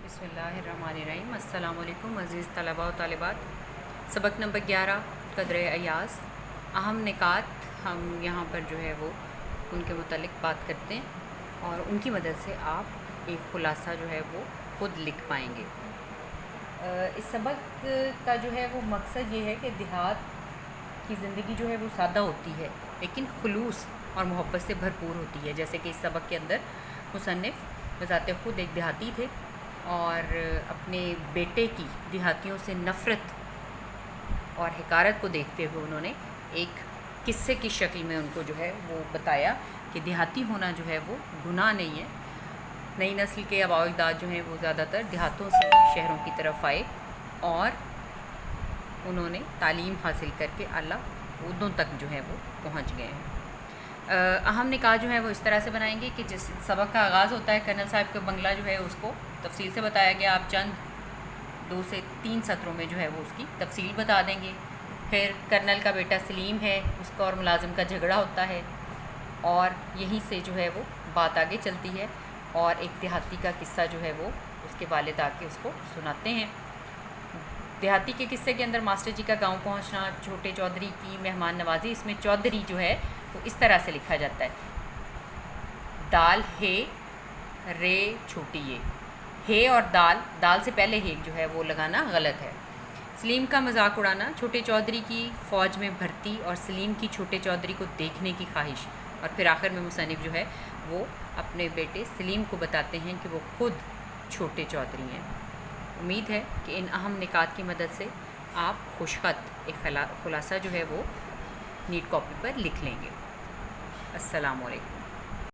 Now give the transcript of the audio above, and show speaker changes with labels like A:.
A: बिस्मिल्लाहिर्रहमानिर्रहीम। अस्सलाम वालेकुम अज़ीज़ तलबा व तालिबात। सबक नंबर 11 क़द्र अयाज़, अहम निकात हम यहाँ पर जो है वो उनके मुतालिक बात करते हैं और उनकी मदद से आप एक ख़ुलासा जो है वो ख़ुद लिख पाएंगे। इस सबक का जो है वो मकसद ये है कि देहात की ज़िंदगी जो है वो सादा होती है लेकिन खुलूस और मोहब्बत से भरपूर होती है। जैसे कि इस सबक के अंदर मुसन्निफ़ बज़ाते ख़ुद एक देहाती थे और अपने बेटे की देहातियों से नफ़रत और हिकारत को देखते हुए उन्होंने एक किस्से की शक्ल में उनको जो है वो बताया कि देहाती होना जो है वो गुनाह नहीं है। नई नस्ल के आबाओ अजदाद जो हैं वो ज़्यादातर देहातों से शहरों की तरफ आए और उन्होंने तालीम हासिल करके आला ओहदों तक जो है वो पहुंच गए हैं। अहम निकात जो है वो इस तरह से बनाएंगे कि जिस सबक का आगाज़ होता है कर्नल साहब का बंगला जो है उसको तफसील से बताया गया। आप चंद 2 से 3 सत्रों में जो है वो उसकी तफसील बता देंगे। फिर कर्नल का बेटा सलीम है, उसका और मुलाजिम का झगड़ा होता है और यहीं से जो है वो बात आगे चलती है और एक देहाती का किस्सा जो है वो उसके वालिद आके उसको सुनाते हैं। देहाती के किस्से के अंदर मास्टर जी का गांव पहुंचना, छोटे चौधरी की मेहमान नवाजी, इसमें चौधरी जो है वो इस तरह से लिखा जाता है, दाल हे रे छोटी ये, हे और दाल से पहले हे जो है वो लगाना गलत है। सलीम का मजाक उड़ाना, छोटे चौधरी की फ़ौज में भर्ती और सलीम की छोटे चौधरी को देखने की ख्वाहिश, और फिर आखिर में मुसन्निफ़ जो है वो अपने बेटे सलीम को बताते हैं कि वो ख़ुद छोटे चौधरी हैं। उम्मीद है कि इन अहम निकात की मदद से आप खुशखत एक ख़ुलासा जो है वो नीट कॉपी पर लिख लेंगे। अस्सलाम वालेकुम।